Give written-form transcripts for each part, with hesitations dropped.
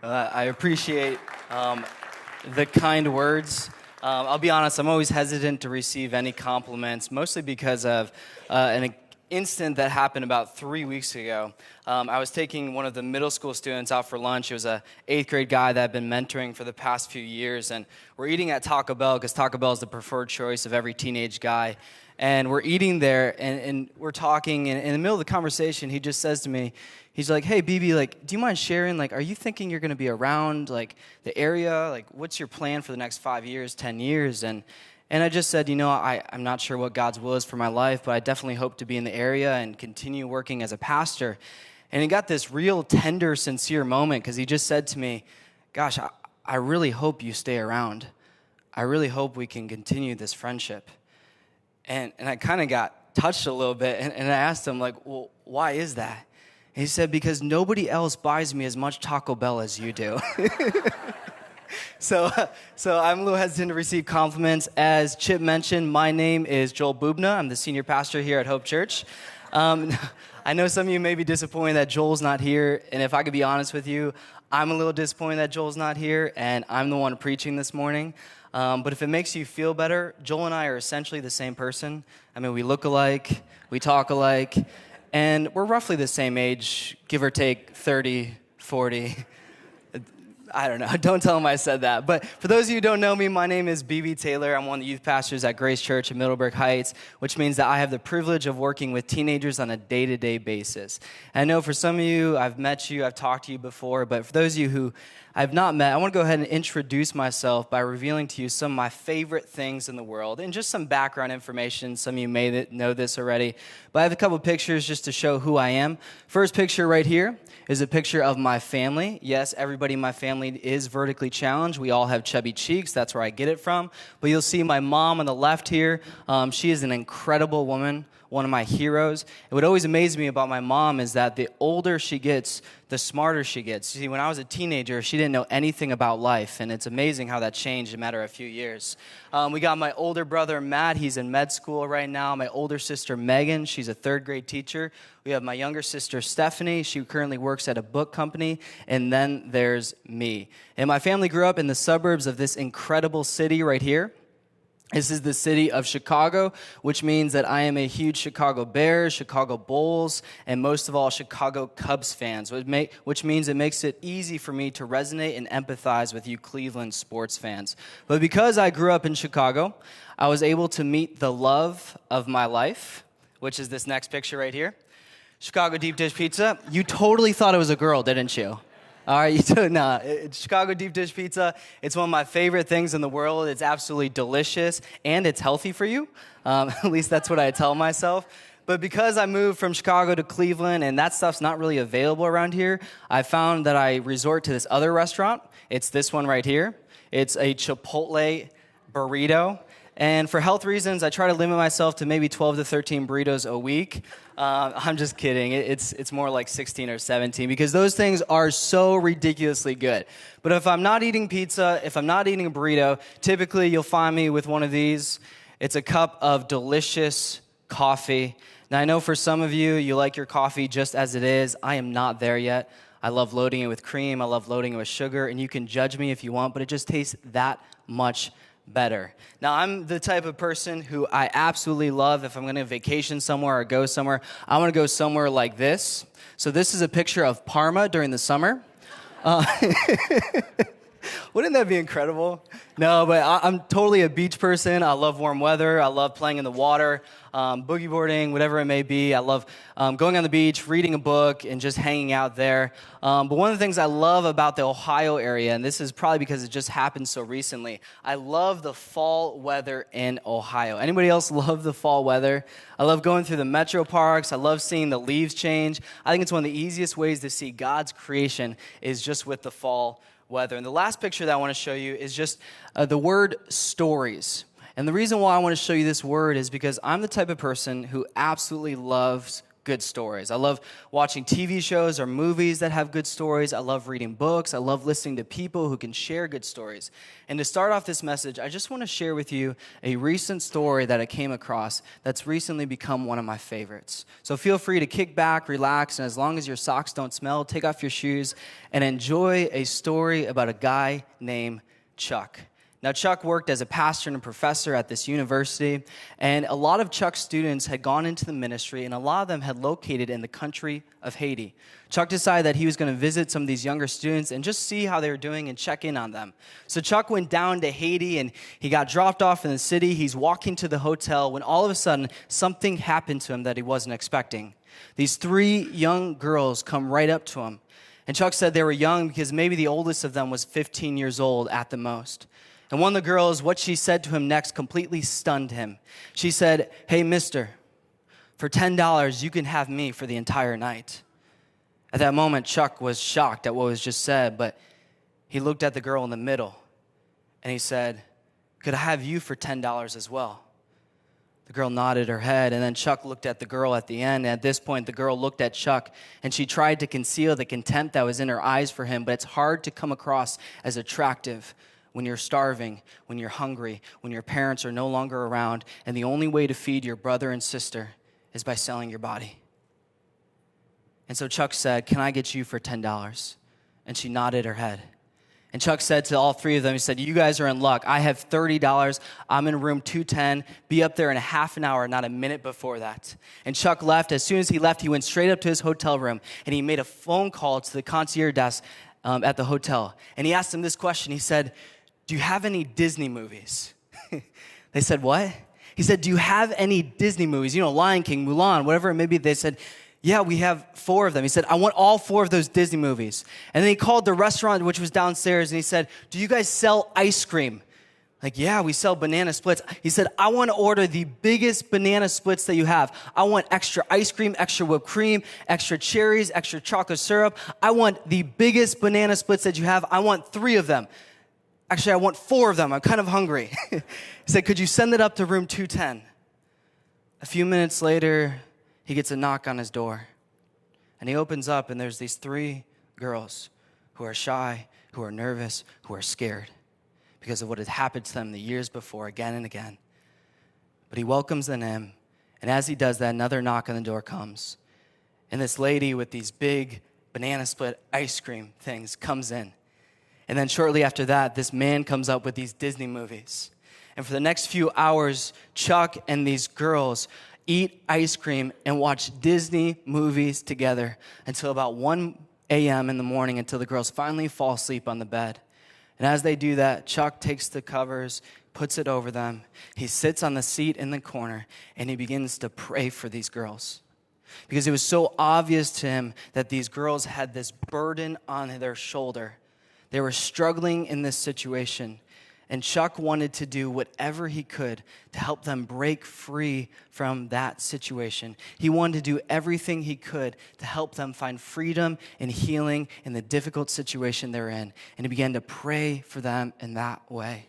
I appreciate the kind words. I'll be honest, I'm always hesitant to receive any compliments, mostly because of an incident that happened about 3 weeks ago. I was taking one of the middle school students out for lunch. It was a 8th grade guy that I've been mentoring for the past few years, and we're eating at Taco Bell because Taco Bell is the preferred choice of every teenage guy. And we're eating there, and we're talking, and in the middle of the conversation, he just says to me, he's like, "Hey, BB, like, do you mind sharing, like, are you thinking you're going to be around, like, the area? Like, what's your plan for the next 5 years, 10 years?" And I just said, I'm not sure what God's will is for my life, but I definitely hope to be in the area and continue working as a pastor. And he got this real tender, sincere moment because he just said to me, "Gosh, I really hope you stay around. I really hope we can continue this friendship." And I kind of got touched a little bit, and I asked him, like, "Well, why is that?" And he said, "Because nobody else buys me as much Taco Bell as you do." So I'm a little hesitant to receive compliments. As Chip mentioned, my name is Joel Bubna. I'm the senior pastor here at Hope Church. I know some of you may be disappointed that Joel's not here, and if I could be honest with you, I'm a little disappointed that Joel's not here, and I'm the one preaching this morning. But if it makes you feel better, Joel and I are essentially the same person. I mean, we look alike, we talk alike, and we're roughly the same age, give or take 30, 40. I don't know. Don't tell him I said that. But for those of you who don't know me, my name is B.B. Taylor. I'm one of the youth pastors at Grace Church in Middleburg Heights, which means that I have the privilege of working with teenagers on a day-to-day basis. And I know for some of you, I've met you, I've talked to you before, but for those of you who I've not met, I want to go ahead and introduce myself by revealing to you some of my favorite things in the world and just some background information. Some of you may know this already, but I have a couple pictures just to show who I am. First picture right here is a picture of my family. Yes, everybody in my family is vertically challenged. We all have chubby cheeks. That's where I get it from. But you'll see my mom on the left here. She is an incredible woman, one of my heroes. And what always amazed me about my mom is that the older she gets, the smarter she gets. You see, when I was a teenager, she didn't know anything about life, and it's amazing how that changed in a matter of a few years. We got my older brother, Matt. He's in med school right now. My older sister, Megan. She's a 3rd grade teacher. We have my younger sister, Stephanie. She currently works at a book company. And then there's me. And my family grew up in the suburbs of this incredible city right here. This is the city of Chicago, which means that I am a huge Chicago Bears, Chicago Bulls, and most of all, Chicago Cubs fans, which means it makes it easy for me to resonate and empathize with you Cleveland sports fans. But because I grew up in Chicago, I was able to meet the love of my life, which is this next picture right here. Chicago deep dish pizza. You totally thought it was a girl, didn't you? All right, it's Chicago deep dish pizza. It's one of my favorite things in the world. It's absolutely delicious, and it's healthy for you. At least that's what I tell myself. But because I moved from Chicago to Cleveland, and that stuff's not really available around here, I found that I resort to this other restaurant. It's this one right here. It's a Chipotle burrito. And for health reasons, I try to limit myself to maybe 12 to 13 burritos a week. I'm just kidding. It's more like 16 or 17 because those things are so ridiculously good. But if I'm not eating pizza, if I'm not eating a burrito, typically you'll find me with one of these. It's a cup of delicious coffee. Now, I know for some of you, you like your coffee just as it is. I am not there yet. I love loading it with cream. I love loading it with sugar. And you can judge me if you want, but it just tastes that much better. Now, I'm the type of person who I absolutely love if I'm going to vacation somewhere or go somewhere, I want to go somewhere like this. So this is a picture of Parma during the summer. Wouldn't that be incredible? No, but I'm totally a beach person. I love warm weather. I love playing in the water, boogie boarding, whatever it may be. I love going on the beach, reading a book, and just hanging out there. But one of the things I love about the Ohio area, and this is probably because it just happened so recently, I love the fall weather in Ohio. Anybody else love the fall weather? I love going through the metro parks. I love seeing the leaves change. I think it's one of the easiest ways to see God's creation is just with the fall weather. And the last picture that I want to show you is just the word stories. And the reason why I want to show you this word is because I'm the type of person who absolutely loves good stories. I love watching TV shows or movies that have good stories. I love reading books. I love listening to people who can share good stories. And to start off this message, I just want to share with you a recent story that I came across that's recently become one of my favorites. So feel free to kick back, relax, and as long as your socks don't smell, take off your shoes and enjoy a story about a guy named Chuck. Now, Chuck worked as a pastor and a professor at this university, and a lot of Chuck's students had gone into the ministry, and a lot of them had located in the country of Haiti. Chuck decided that he was going to visit some of these younger students and just see how they were doing and check in on them. So Chuck went down to Haiti, and he got dropped off in the city. He's walking to the hotel when all of a sudden, something happened to him that he wasn't expecting. These 3 young girls come right up to him, and Chuck said they were young because maybe the oldest of them was 15 years old at the most. And one of the girls, what she said to him next completely stunned him. She said, "Hey, mister, for $10, you can have me for the entire night." At that moment, Chuck was shocked at what was just said, but he looked at the girl in the middle, and he said, "Could I have you for $10 as well?" The girl nodded her head, and then Chuck looked at the girl at the end. And at this point, the girl looked at Chuck, and she tried to conceal the contempt that was in her eyes for him, but it's hard to come across as attractive when you're starving, when you're hungry, when your parents are no longer around, and the only way to feed your brother and sister is by selling your body. And so Chuck said, "Can I get you for $10? And she nodded her head. And Chuck said to all 3 of them, he said, "You guys are in luck. I have $30. I'm in room 210. Be up there in a half an hour, not a minute before that." And Chuck left. As soon as he left, he went straight up to his hotel room, and he made a phone call to the concierge desk at the hotel. And he asked them this question. He said, "Do you have any Disney movies?" They said, "What?" He said, "Do you have any Disney movies? You know, Lion King, Mulan, whatever it may be." They said, "Yeah, we have 4 of them." He said, "I want all 4 of those Disney movies." And then he called the restaurant, which was downstairs, and he said, "Do you guys sell ice cream?" Like, "Yeah, we sell banana splits." He said, "I want to order the biggest banana splits that you have. I want extra ice cream, extra whipped cream, extra cherries, extra chocolate syrup. I want the biggest banana splits that you have. I want 3 of them. Actually, I want 4 of them. I'm kind of hungry." He said, "Could you send it up to room 210? A few minutes later, he gets a knock on his door. And he opens up, and there's these 3 girls who are shy, who are nervous, who are scared because of what had happened to them the years before, again and again. But he welcomes them in, and as he does that, another knock on the door comes. And this lady with these big banana split ice cream things comes in. And then shortly after that, this man comes up with these Disney movies. And for the next few hours, Chuck and these girls eat ice cream and watch Disney movies together until about 1 a.m. in the morning, until the girls finally fall asleep on the bed. And as they do that, Chuck takes the covers, puts it over them. He sits on the seat in the corner, and he begins to pray for these girls. Because it was so obvious to him that these girls had this burden on their shoulder. They were struggling in this situation, and Chuck wanted to do whatever he could to help them break free from that situation. He wanted to do everything he could to help them find freedom and healing in the difficult situation they're in, and he began to pray for them in that way.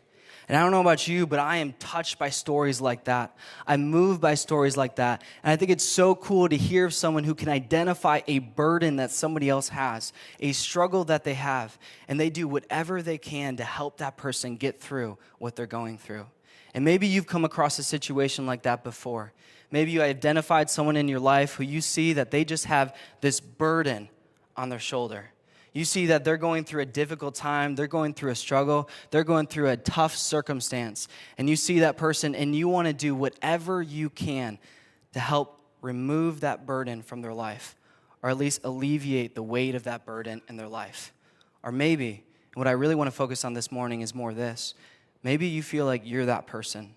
And I don't know about you, but I am touched by stories like that. I'm moved by stories like that. And I think it's so cool to hear of someone who can identify a burden that somebody else has, a struggle that they have, and they do whatever they can to help that person get through what they're going through. And maybe you've come across a situation like that before. Maybe you identified someone in your life who you see that they just have this burden on their shoulder. You see that they're going through a difficult time, they're going through a struggle, they're going through a tough circumstance. And you see that person and you want to do whatever you can to help remove that burden from their life, or at least alleviate the weight of that burden in their life. Or maybe, what I really want to focus on this morning is more this. Maybe you feel like you're that person.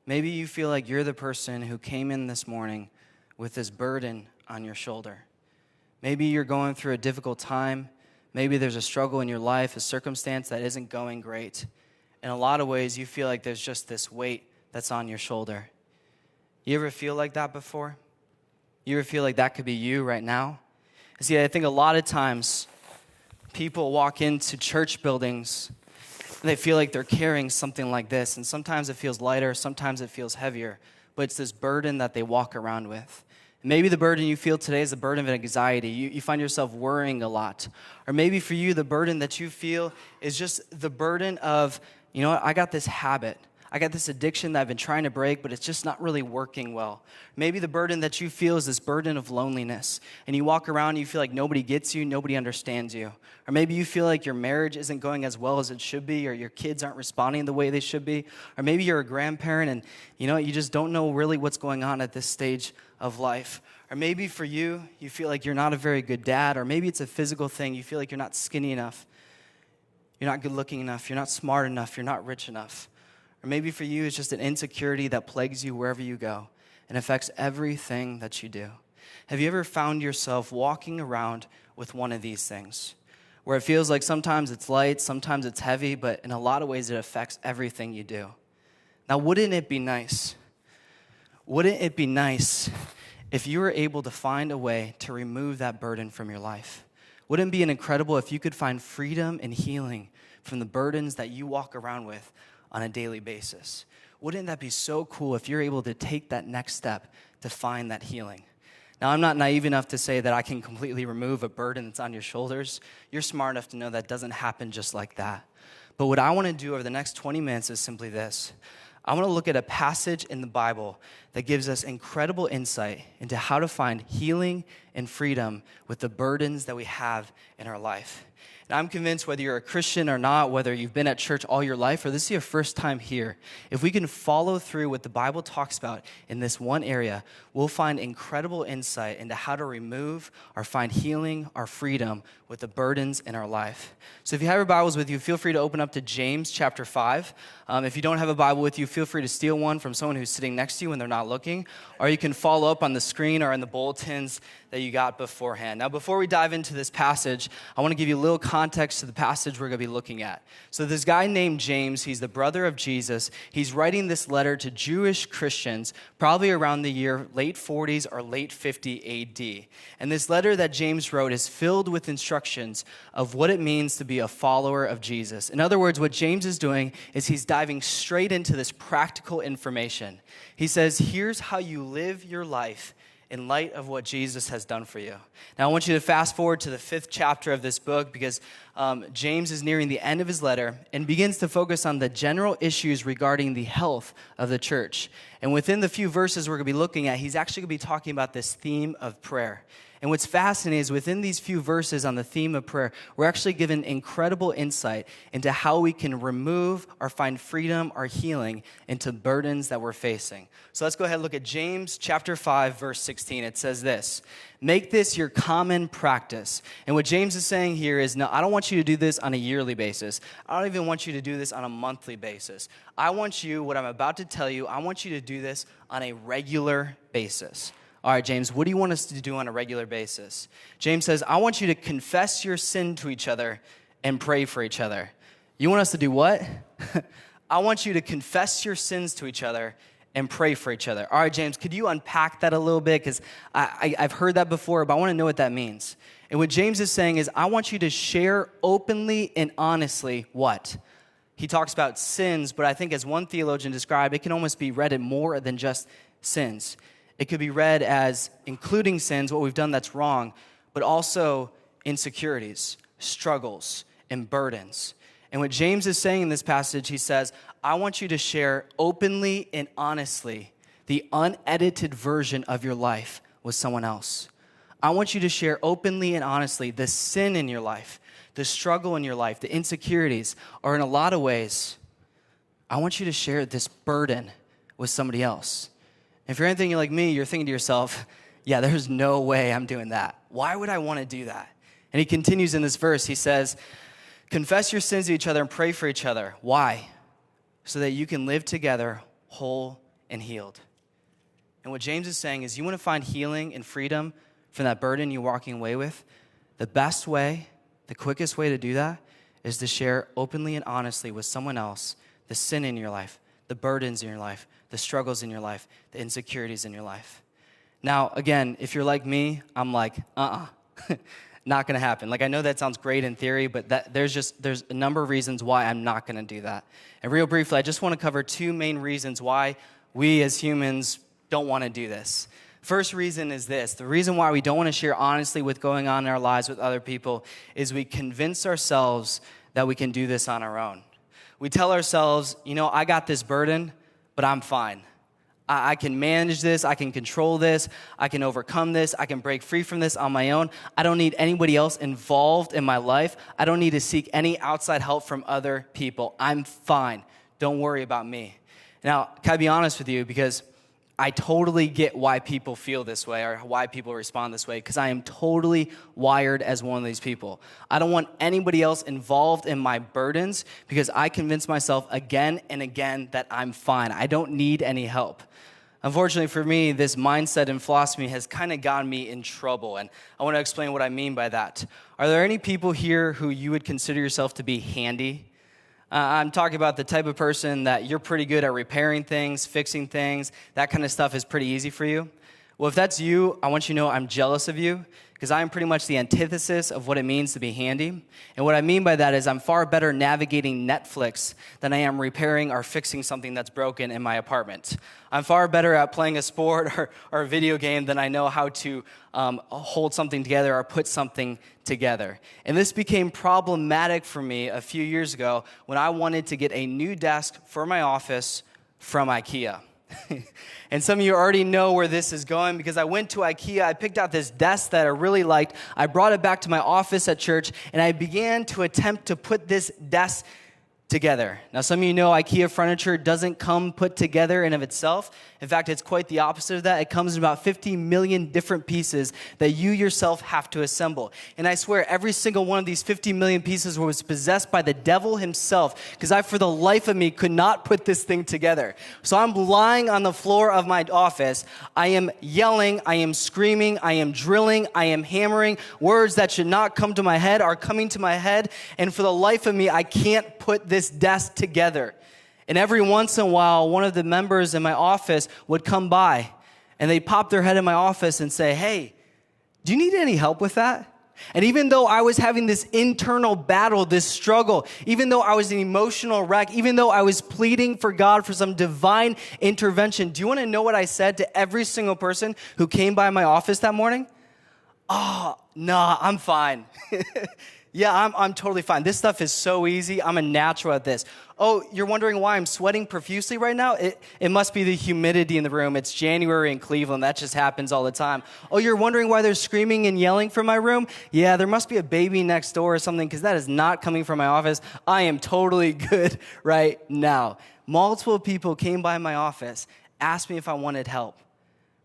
Maybe you feel like you're the person who came in this morning with this burden on your shoulder. Maybe you're going through a difficult time. Maybe there's a struggle in your life, a circumstance that isn't going great. In a lot of ways, you feel like there's just this weight that's on your shoulder. You ever feel like that before? You ever feel like that could be you right now? See, I think a lot of times people walk into church buildings and they feel like they're carrying something like this. And sometimes it feels lighter, sometimes it feels heavier. But it's this burden that they walk around with. Maybe the burden you feel today is the burden of anxiety. You find yourself worrying a lot. Or maybe for you, the burden that you feel is just the burden of, you know what, I got this habit. I got this addiction that I've been trying to break, but it's just not really working well. Maybe the burden that you feel is this burden of loneliness. And you walk around and you feel like nobody gets you, nobody understands you. Or maybe you feel like your marriage isn't going as well as it should be, or your kids aren't responding the way they should be. Or maybe you're a grandparent and you just don't know really what's going on at this stage of life. Or maybe for you, you feel like you're not a very good dad. Or maybe it's a physical thing. You feel like you're not skinny enough. You're not good looking enough. You're not smart enough. You're not rich enough. Or maybe for you, it's just an insecurity that plagues you wherever you go and affects everything that you do. Have you ever found yourself walking around with one of these things, where it feels like sometimes it's light, sometimes it's heavy, but in a lot of ways it affects everything you do? Now, wouldn't it be nice? Wouldn't it be nice if you were able to find a way to remove that burden from your life? Wouldn't it be incredible if you could find freedom and healing from the burdens that you walk around with on a daily basis? Wouldn't that be so cool if you're able to take that next step to find that healing? Now, I'm not naive enough to say that I can completely remove a burden that's on your shoulders. You're smart enough to know that doesn't happen just like that. But what I want to do over the next 20 minutes is simply this. I want to look at a passage in the Bible that gives us incredible insight into how to find healing and freedom with the burdens that we have in our life. And I'm convinced whether you're a Christian or not, whether you've been at church all your life or this is your first time here, if we can follow through what the Bible talks about in this one area, we'll find incredible insight into how to remove or find healing or freedom with the burdens in our life. So if you have your Bibles with you, feel free to open up to James chapter 5. If you don't have a Bible with you, feel free to steal one from someone who's sitting next to you when they're not looking, or you can follow up on the screen or in the bulletins that you got beforehand. Now, before we dive into this passage, I want to give you a little context to the passage we're going to be looking at. So this guy named James, he's the brother of Jesus. He's writing this letter to Jewish Christians, probably around the year late 40s or late 50 AD. And this letter that James wrote is filled with instructions of what it means to be a follower of Jesus. In other words, what James is doing is he's diving straight into this practical information. He says, here's how you live your life in light of what Jesus has done for you. Now, I want you to fast forward to the 5th chapter of this book because James is nearing the end of his letter and begins to focus on the general issues regarding the health of the church. And within the few verses we're going to be looking at, he's actually going to be talking about this theme of prayer. And what's fascinating is within these few verses on the theme of prayer, we're actually given incredible insight into how we can remove or find freedom or healing into burdens that we're facing. So let's go ahead and look at James chapter 5, verse 16. It says this, make this your common practice. And what James is saying here is, no, I don't want you to do this on a yearly basis. I don't even want you to do this on a monthly basis. I want you, what I'm about to tell you, I want you to do this on a regular basis. All right, James, what do you want us to do on a regular basis? James says, I want you to confess your sin to each other and pray for each other. You want us to do what? I want you to confess your sins to each other and pray for each other. All right, James, could you unpack that a little bit? Because I've heard that before, but I want to know what that means. And what James is saying is, I want you to share openly and honestly what? He talks about sins, but I think as one theologian described, it can almost be read as more than just sins. It could be read as including sins, what we've done that's wrong, but also insecurities, struggles, and burdens. And what James is saying in this passage, he says, I want you to share openly and honestly the unedited version of your life with someone else. I want you to share openly and honestly the sin in your life, the struggle in your life, the insecurities, or in a lot of ways, I want you to share this burden with somebody else. If you're anything like me, you're thinking to yourself, yeah, there's no way I'm doing that. Why would I want to do that? And he continues in this verse. He says, confess your sins to each other and pray for each other. Why? So that you can live together whole and healed. And what James is saying is you want to find healing and freedom from that burden you're walking away with. The best way, the quickest way to do that is to share openly and honestly with someone else the sin in your life, the burdens in your life, the struggles in your life, the insecurities in your life. Now, again, if you're like me, I'm like, not going to happen. Like, I know that sounds great in theory, but there's a number of reasons why I'm not going to do that. And real briefly, I just want to cover two main reasons why we as humans don't want to do this. First reason is this. The reason why we don't want to share honestly what's going on in our lives with other people is we convince ourselves that we can do this on our own. We tell ourselves, I got this burden, but I'm fine. I can manage this, I can control this, I can overcome this, I can break free from this on my own. I don't need anybody else involved in my life. I don't need to seek any outside help from other people. I'm fine. Don't worry about me. Now, can I be honest with you? Because I totally get why people feel this way or why people respond this way, because I am totally wired as one of these people. I don't want anybody else involved in my burdens because I convince myself again and again that I'm fine. I don't need any help. Unfortunately for me, this mindset and philosophy has kind of gotten me in trouble, and I want to explain what I mean by that. Are there any people here who you would consider yourself to be handy? I'm talking about the type of person that you're pretty good at repairing things, fixing things. That kind of stuff is pretty easy for you. Well, if that's you, I want you to know I'm jealous of you because I am pretty much the antithesis of what it means to be handy. And what I mean by that is I'm far better navigating Netflix than I am repairing or fixing something that's broken in my apartment. I'm far better at playing a sport or a video game than I know how to hold something together or put something together. And this became problematic for me a few years ago when I wanted to get a new desk for my office from IKEA. And some of you already know where this is going because I went to IKEA, I picked out this desk that I really liked, I brought it back to my office at church, and I began to attempt to put this desk together. Now, some of you know IKEA furniture doesn't come put together in of itself. In fact, it's quite the opposite of that. It comes in about 50 million different pieces that you yourself have to assemble. And I swear every single one of these 50 million pieces was possessed by the devil himself because I, for the life of me, could not put this thing together. So I'm lying on the floor of my office. I am yelling, I am screaming, I am drilling, I am hammering. Words that should not come to my head are coming to my head. And for the life of me, I can't put this desk together. And every once in a while, one of the members in my office would come by and they'd pop their head in my office and say, "Hey, do you need any help with that?" And even though I was having this internal battle, this struggle, even though I was an emotional wreck, even though I was pleading for God for some divine intervention, do you want to know what I said to every single person who came by my office that morning? "Oh, nah, I'm fine." Yeah, I'm totally fine. This stuff is so easy. I'm a natural at this. "Oh, you're wondering why I'm sweating profusely right now? It must be the humidity in the room. It's January in Cleveland. That just happens all the time." "Oh, you're wondering why there's screaming and yelling from my room? Yeah, there must be a baby next door or something because that is not coming from my office. I am totally good right now." Multiple people came by my office, asked me if I wanted help,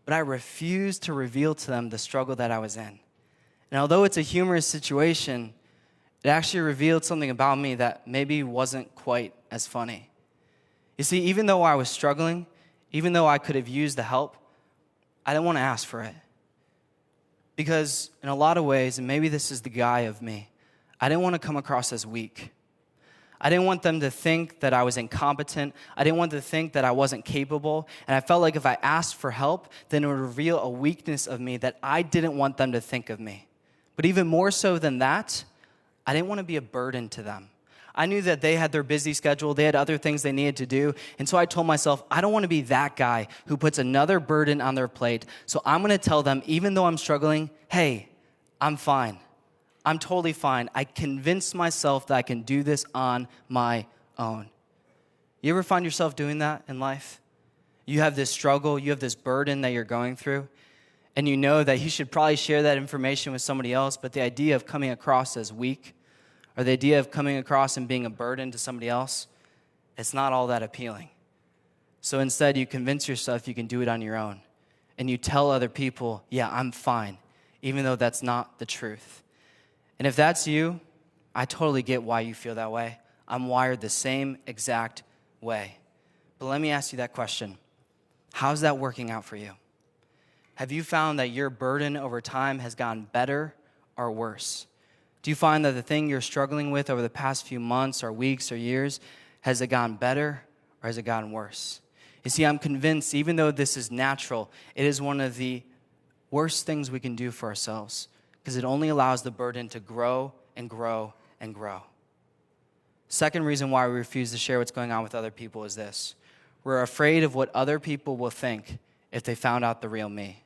but I refused to reveal to them the struggle that I was in. And although it's a humorous situation, it actually revealed something about me that maybe wasn't quite as funny. You see, even though I was struggling, even though I could have used the help, I didn't want to ask for it. Because in a lot of ways, and maybe this is the guy of me, I didn't want to come across as weak. I didn't want them to think that I was incompetent. I didn't want them to think that I wasn't capable. And I felt like if I asked for help, then it would reveal a weakness of me that I didn't want them to think of me. But even more so than that, I didn't want to be a burden to them. I knew that they had their busy schedule. They had other things they needed to do. And so I told myself, I don't want to be that guy who puts another burden on their plate. So I'm going to tell them, even though I'm struggling, hey, I'm fine. I'm totally fine. I convinced myself that I can do this on my own. You ever find yourself doing that in life? You have this struggle, you have this burden that you're going through, and you know that you should probably share that information with somebody else, but the idea of coming across as weak, or the idea of coming across and being a burden to somebody else, it's not all that appealing. So instead, you convince yourself you can do it on your own, and you tell other people, yeah, I'm fine, even though that's not the truth. And if that's you, I totally get why you feel that way. I'm wired the same exact way. But let me ask you that question. How's that working out for you? Have you found that your burden over time has gotten better or worse? Do you find that the thing you're struggling with over the past few months or weeks or years, has it gotten better or has it gotten worse? You see, I'm convinced, even though this is natural, it is one of the worst things we can do for ourselves because it only allows the burden to grow and grow and grow. Second reason why we refuse to share what's going on with other people is this. We're afraid of what other people will think if they found out the real me.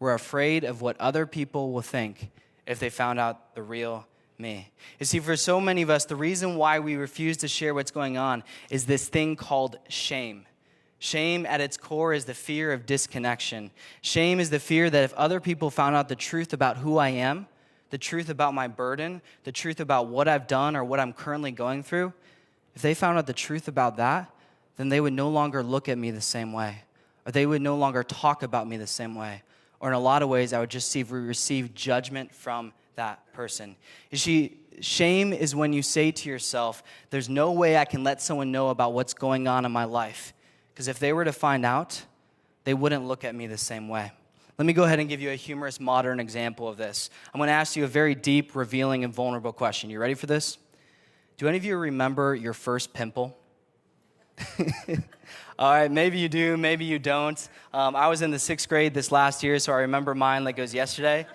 we're afraid of what other people will think if they found out the real me. You see, for so many of us, the reason why we refuse to share what's going on is this thing called shame. Shame at its core is the fear of disconnection. Shame is the fear that if other people found out the truth about who I am, the truth about my burden, the truth about what I've done or what I'm currently going through, if they found out the truth about that, then they would no longer look at me the same way, or they would no longer talk about me the same way, or in a lot of ways, I would just receive judgment from that person. You see, shame is when you say to yourself, there's no way I can let someone know about what's going on in my life, because if they were to find out, they wouldn't look at me the same way. Let me go ahead and give you a humorous modern example of this. I'm going to ask you a very deep, revealing, and vulnerable question. You ready for this? Do any of you remember your first pimple? All right, maybe you do, maybe you don't. I was in the 6th grade this last year, so I remember mine like it was yesterday.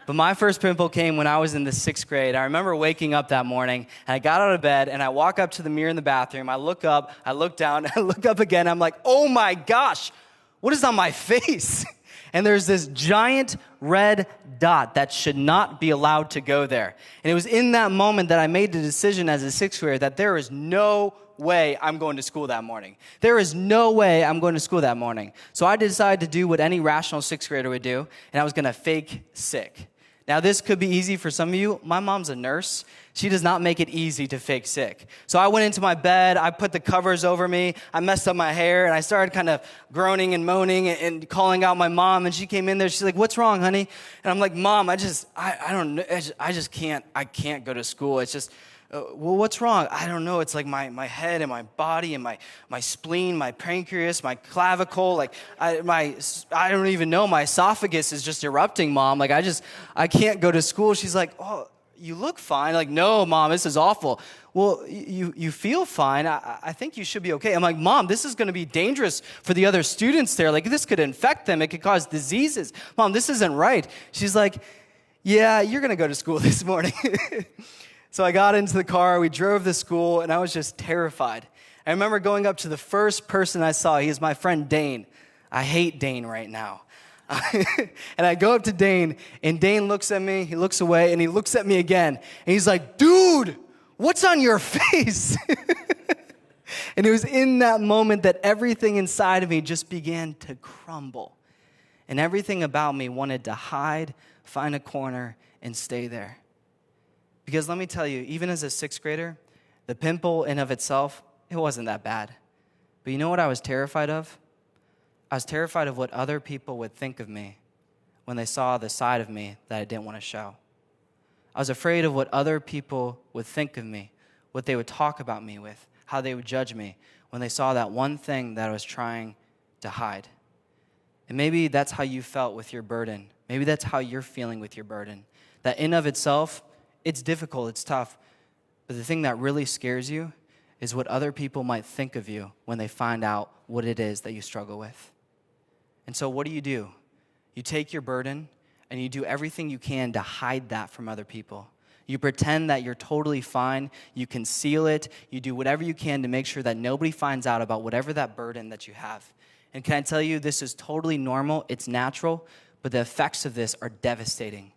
But my first pimple came when I was in the 6th grade. I remember waking up that morning, and I got out of bed, and I walk up to the mirror in the bathroom. I look up, I look down, I look up again. I'm like, oh my gosh, what is on my face? And there's this giant red dot that should not be allowed to go there. And it was in that moment that I made the decision as a 6th grader that there is no way I'm going to school that morning. There is no way I'm going to school that morning. So I decided to do what any rational 6th grader would do, and I was going to fake sick. Now, this could be easy for some of you. My mom's a nurse. She does not make it easy to fake sick. So I went into my bed, I put the covers over me, I messed up my hair, and I started kind of groaning and moaning and calling out my mom, and she came in there, she's like, what's wrong, honey? And I'm like, Mom, I don't know, I just can't go to school. It's just, well, what's wrong? I don't know. It's like my head and my body and my spleen, my pancreas, my clavicle. Like I don't even know. My esophagus is just erupting, Mom. Like I can't go to school. She's like, oh, you look fine. Like, no, Mom, this is awful. Well, you feel fine. I think you should be okay. I'm like, Mom, this is going to be dangerous for the other students there. Like, this could infect them. It could cause diseases. Mom, this isn't right. She's like, yeah, you're going to go to school this morning. So I got into the car, we drove to school, and I was just terrified. I remember going up to the first person I saw. He is my friend Dane. I hate Dane right now. And I go up to Dane, and Dane looks at me, he looks away, and he looks at me again. And he's like, dude, what's on your face? And it was in that moment that everything inside of me just began to crumble. And everything about me wanted to hide, find a corner, and stay there. Because let me tell you, even as a 6th grader, the pimple in of itself, it wasn't that bad. But you know what I was terrified of? I was terrified of what other people would think of me when they saw the side of me that I didn't want to show. I was afraid of what other people would think of me, what they would talk about me with, how they would judge me when they saw that one thing that I was trying to hide. And maybe that's how you felt with your burden. Maybe that's how you're feeling with your burden. That in of itself, it's difficult, it's tough, but the thing that really scares you is what other people might think of you when they find out what it is that you struggle with. And so what do? You take your burden and you do everything you can to hide that from other people. You pretend that you're totally fine, you conceal it, you do whatever you can to make sure that nobody finds out about whatever that burden that you have. And can I tell you, this is totally normal, it's natural, but the effects of this are devastating.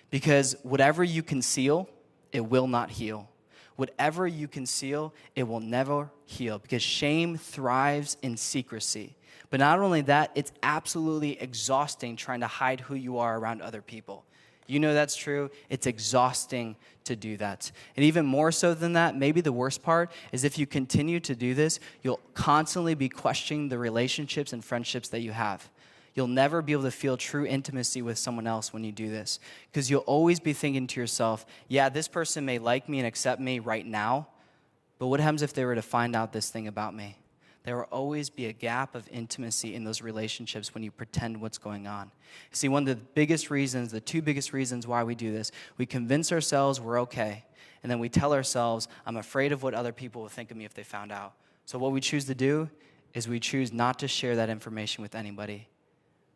Because whatever you conceal, it will not heal. Whatever you conceal, it will never heal. Because shame thrives in secrecy. But not only that, it's absolutely exhausting trying to hide who you are around other people. You know that's true. It's exhausting to do that. And even more so than that, maybe the worst part is if you continue to do this, you'll constantly be questioning the relationships and friendships that you have. You'll never be able to feel true intimacy with someone else when you do this. Because you'll always be thinking to yourself, yeah, this person may like me and accept me right now, but what happens if they were to find out this thing about me? There will always be a gap of intimacy in those relationships when you pretend what's going on. See, one of the biggest reasons, the two biggest reasons why we do this, we convince ourselves we're okay, and then we tell ourselves, I'm afraid of what other people will think of me if they found out. So what we choose to do is we choose not to share that information with anybody.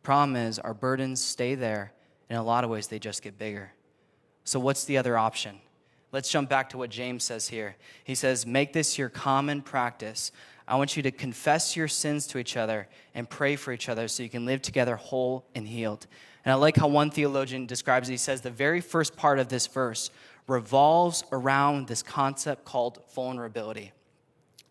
Problem is, our burdens stay there. In a lot of ways, they just get bigger. So what's the other option? Let's jump back to what James says here. He says, make this your common practice. I want you to confess your sins to each other and pray for each other so you can live together whole and healed. And I like how one theologian describes it. He says the very first part of this verse revolves around this concept called vulnerability.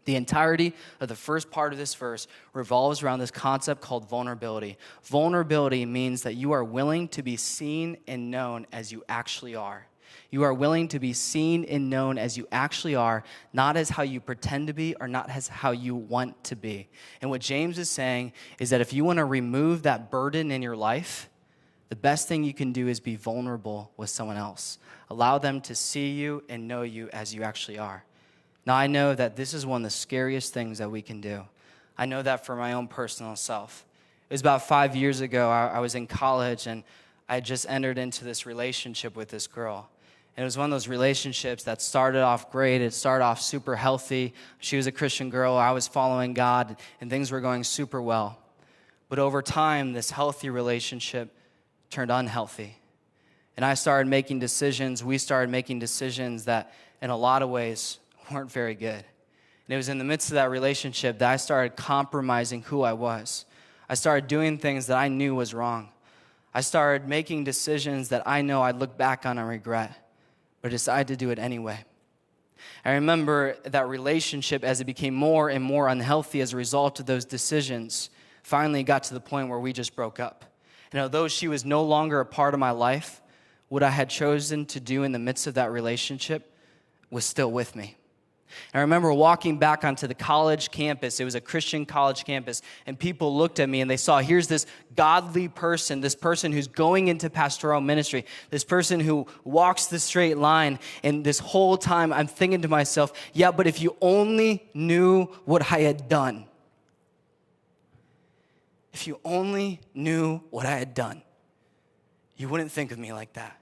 The entirety of the first part of this verse revolves around this concept called vulnerability. Vulnerability means that you are willing to be seen and known as you actually are. You are willing to be seen and known as you actually are, not as how you pretend to be or not as how you want to be. And what James is saying is that if you want to remove that burden in your life, the best thing you can do is be vulnerable with someone else. Allow them to see you and know you as you actually are. Now, I know that this is one of the scariest things that we can do. I know that for my own personal self. It was about 5 years ago. I was in college, and I had just entered into this relationship with this girl. And it was one of those relationships that started off great. It started off super healthy. She was a Christian girl. I was following God, and things were going super well. But over time, this healthy relationship turned unhealthy. And I started making decisions. We started making decisions that, in a lot of ways, weren't very good. And it was in the midst of that relationship that I started compromising who I was. I started doing things that I knew was wrong. I started making decisions that I know I'd look back on and regret, but decided to do it anyway. I remember that relationship, as it became more and more unhealthy as a result of those decisions, finally got to the point where we just broke up. And although she was no longer a part of my life, what I had chosen to do in the midst of that relationship was still with me. And I remember walking back onto the college campus. It was a Christian college campus, and people looked at me and they saw, here's this godly person, this person who's going into pastoral ministry, this person who walks the straight line. And this whole time I'm thinking to myself, yeah, but if you only knew what I had done. If you only knew what I had done, you wouldn't think of me like that.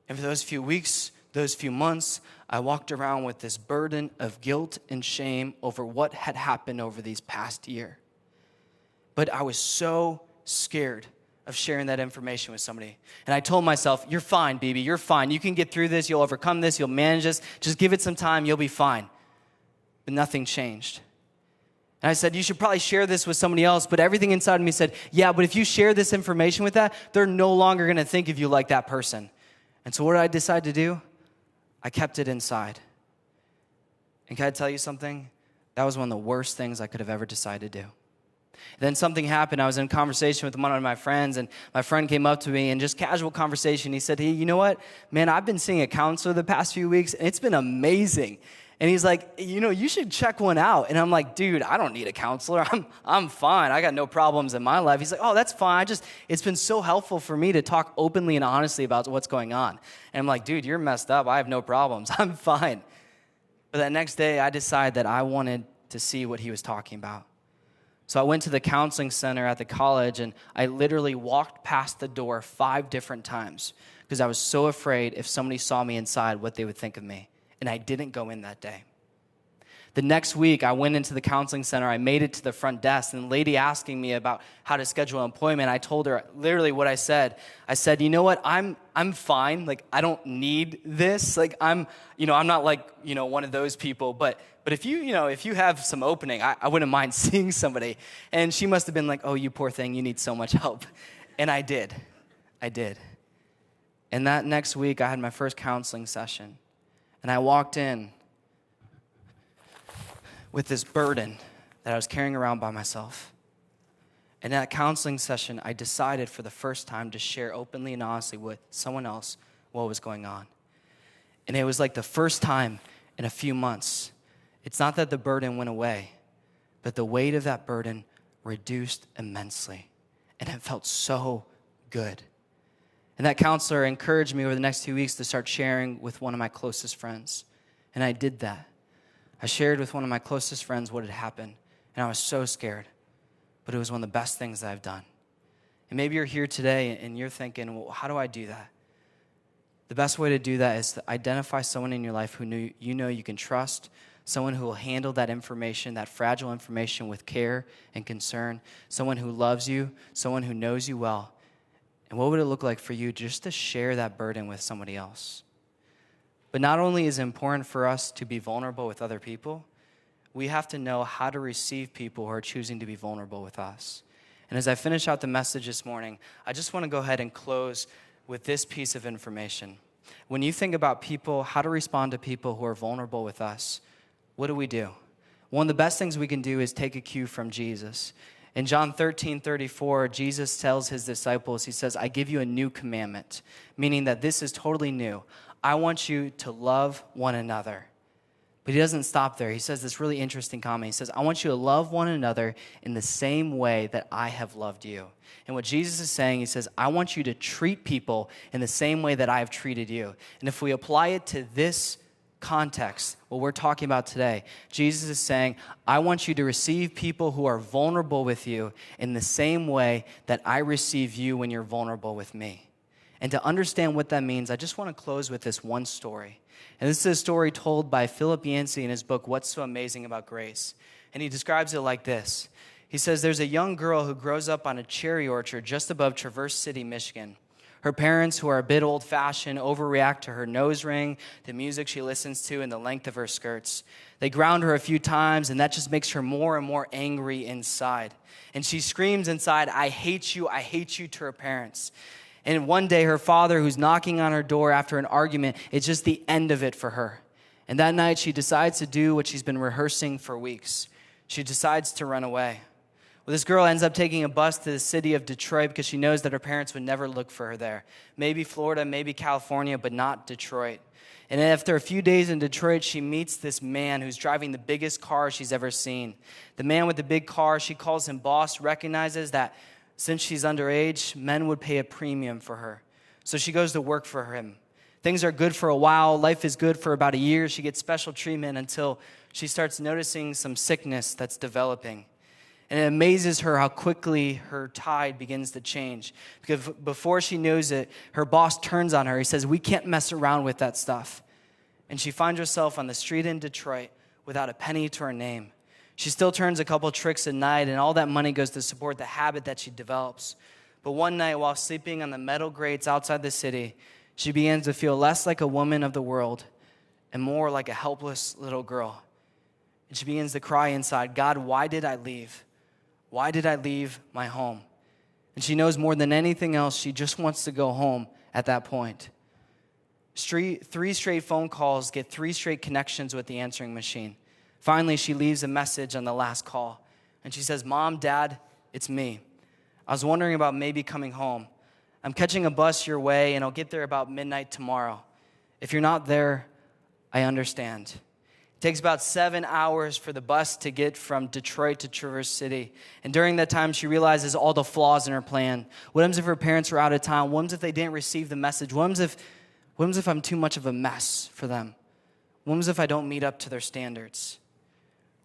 And for those few weeks, those few months, I walked around with this burden of guilt and shame over what had happened over these past year. But I was so scared of sharing that information with somebody. And I told myself, you're fine, baby, you're fine. You can get through this, you'll overcome this, you'll manage this. Just give it some time, you'll be fine. But nothing changed. And I said, you should probably share this with somebody else. But everything inside of me said, yeah, but if you share this information with that, they're no longer going to think of you like that person. And so what did I decide to do? I kept it inside. And can I tell you something? That was one of the worst things I could have ever decided to do. Then something happened. I was in conversation with one of my friends, and my friend came up to me in just casual conversation. He said, hey, you know what? Man, I've been seeing a counselor the past few weeks, and it's been amazing. And he's like, you should check one out. And I'm like, dude, I don't need a counselor. I'm fine. I got no problems in my life. He's like, oh, that's fine. It's been so helpful for me to talk openly and honestly about what's going on. And I'm like, dude, you're messed up. I have no problems. I'm fine. But that next day, I decided that I wanted to see what he was talking about. So I went to the counseling center at the college, and I literally walked past the door 5 different times because I was so afraid if somebody saw me inside, what they would think of me. And I didn't go in that day. The next week, I went into the counseling center. I made it to the front desk, and the lady asking me about how to schedule an appointment, I told her literally what I said. I said, you know what, I'm fine. Like, I don't need this. Like, I'm not like, one of those people. But if you have some opening, I wouldn't mind seeing somebody. And she must have been like, oh, you poor thing, you need so much help. And I did. And that next week, I had my first counseling session. And I walked in with this burden that I was carrying around by myself. And in that counseling session, I decided for the first time to share openly and honestly with someone else what was going on. And it was like the first time in a few months. It's not that the burden went away, but the weight of that burden reduced immensely. And it felt so good. And that counselor encouraged me over the next 2 weeks to start sharing with one of my closest friends. And I did that. I shared with one of my closest friends what had happened. And I was so scared. But it was one of the best things that I've done. And maybe you're here today and you're thinking, well, how do I do that? The best way to do that is to identify someone in your life who you can trust, someone who will handle that information, that fragile information with care and concern, someone who loves you, someone who knows you well. And what would it look like for you just to share that burden with somebody else? But not only is it important for us to be vulnerable with other people, we have to know how to receive people who are choosing to be vulnerable with us. And as I finish out the message this morning, I just want to go ahead and close with this piece of information. When you think about people, how to respond to people who are vulnerable with us, what do? One of the best things we can do is take a cue from Jesus. In John 13:34, Jesus tells his disciples, he says, I give you a new commandment, meaning that this is totally new. I want you to love one another. But he doesn't stop there. He says this really interesting comment. He says, I want you to love one another in the same way that I have loved you. And what Jesus is saying, he says, I want you to treat people in the same way that I have treated you. And if we apply it to this context, what we're talking about today, Jesus is saying, I want you to receive people who are vulnerable with you in the same way that I receive you when you're vulnerable with me. And to understand what that means, I just want to close with this one story. And this is a story told by Philip Yancey in his book, What's So Amazing About Grace? And he describes it like this. He says, there's a young girl who grows up on a cherry orchard just above Traverse City, Michigan. Her parents, who are a bit old-fashioned, overreact to her nose ring, the music she listens to, and the length of her skirts. They ground her a few times, and that just makes her more and more angry inside. And she screams inside, I hate you, to her parents. And one day, her father, who's knocking on her door after an argument, it's just the end of it for her. And that night, she decides to do what she's been rehearsing for weeks. She decides to run away. Well, this girl ends up taking a bus to the city of Detroit because she knows that her parents would never look for her there. Maybe Florida, maybe California, but not Detroit. And after a few days in Detroit, she meets this man who's driving the biggest car she's ever seen. The man with the big car, she calls him boss, recognizes that since she's underage, men would pay a premium for her. So she goes to work for him. Things are good for a while. Life is good for about a year. She gets special treatment until she starts noticing some sickness that's developing. And it amazes her how quickly her tide begins to change. Because before she knows it, her boss turns on her. He says, we can't mess around with that stuff. And she finds herself on the street in Detroit without a penny to her name. She still turns a couple tricks at night, and all that money goes to support the habit that she develops. But one night, while sleeping on the metal grates outside the city, she begins to feel less like a woman of the world and more like a helpless little girl. And she begins to cry inside, God, why did I leave? Why did I leave my home? And she knows more than anything else, she just wants to go home at that point. 3 straight phone calls get 3 straight connections with the answering machine. Finally, she leaves a message on the last call. And she says, Mom, Dad, it's me. I was wondering about maybe coming home. I'm catching a bus your way, and I'll get there about midnight tomorrow. If you're not there, I understand. It takes about 7 hours for the bus to get from Detroit to Traverse City. And during that time, she realizes all the flaws in her plan. What happens if her parents were out of town? What happens if they didn't receive the message? What happens if I'm too much of a mess for them? What happens if I don't meet up to their standards?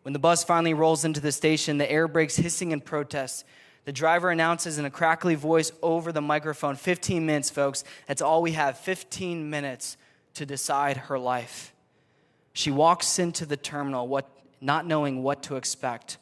When the bus finally rolls into the station, the air brakes hissing in protest. The driver announces in a crackly voice over the microphone, 15 minutes, folks. That's all we have, 15 minutes to decide her life. She walks into the terminal, not knowing what to expect.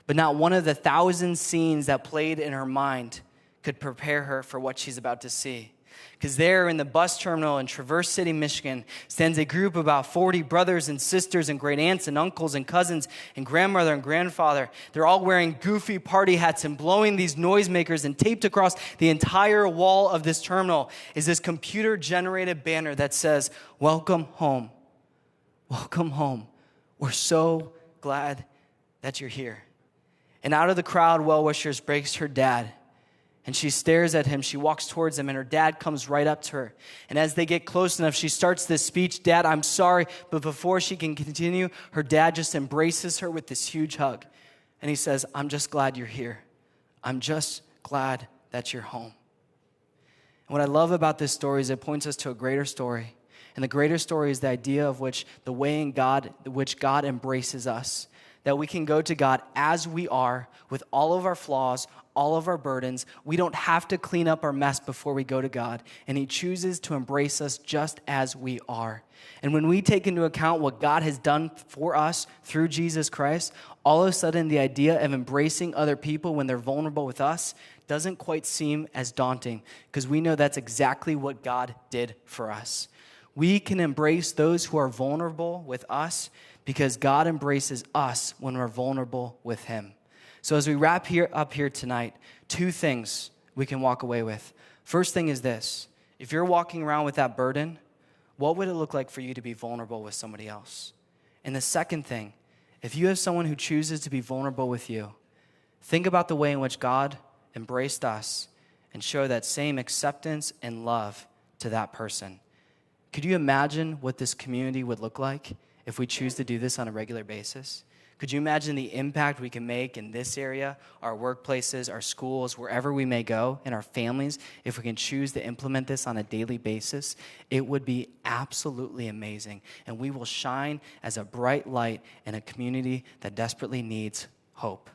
But not one of the 1,000 scenes that played in her mind could prepare her for what she's about to see. Because there in the bus terminal in Traverse City, Michigan, stands a group of about 40 brothers and sisters and great aunts and uncles and cousins and grandmother and grandfather. They're all wearing goofy party hats and blowing these noisemakers, and taped across the entire wall of this terminal is this computer-generated banner that says, welcome home. Welcome home. We're so glad that you're here. And out of the crowd, well-wishers breaks her dad. And she stares at him. She walks towards him, and her dad comes right up to her. And as they get close enough, she starts this speech, Dad, I'm sorry. But before she can continue, her dad just embraces her with this huge hug. And he says, I'm just glad you're here. I'm just glad that you're home. And what I love about this story is it points us to a greater story. And the greater story is the idea of the way in which God embraces us. That we can go to God as we are with all of our flaws, all of our burdens. We don't have to clean up our mess before we go to God. And he chooses to embrace us just as we are. And when we take into account what God has done for us through Jesus Christ, all of a sudden the idea of embracing other people when they're vulnerable with us doesn't quite seem as daunting, because we know that's exactly what God did for us. We can embrace those who are vulnerable with us because God embraces us when we're vulnerable with him. So as we wrap up here tonight, two things we can walk away with. First thing is this. If you're walking around with that burden, what would it look like for you to be vulnerable with somebody else? And the second thing, if you have someone who chooses to be vulnerable with you, think about the way in which God embraced us and show that same acceptance and love to that person. Could you imagine what this community would look like if we choose to do this on a regular basis? Could you imagine the impact we can make in this area, our workplaces, our schools, wherever we may go, in our families, if we can choose to implement this on a daily basis? It would be absolutely amazing, and we will shine as a bright light in a community that desperately needs hope.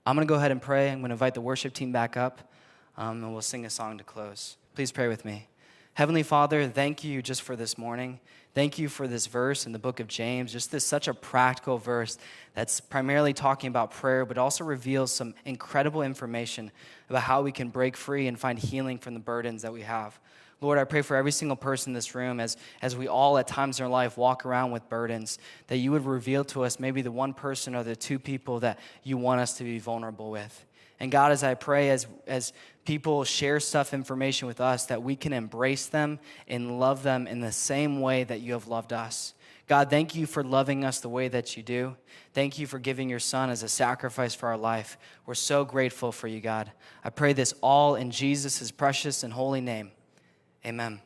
I'm going to go ahead and pray. I'm going to invite the worship team back up, and we'll sing a song to close. Please pray with me. Heavenly Father, thank you just for this morning. Thank you for this verse in the book of James, just this such a practical verse that's primarily talking about prayer, but also reveals some incredible information about how we can break free and find healing from the burdens that we have. Lord, I pray for every single person in this room as we all at times in our life walk around with burdens, that you would reveal to us maybe the one person or the two people that you want us to be vulnerable with. And God, as I pray, as people share information with us, that we can embrace them and love them in the same way that you have loved us. God, thank you for loving us the way that you do. Thank you for giving your son as a sacrifice for our life. We're so grateful for you, God. I pray this all in Jesus' precious and holy name. Amen.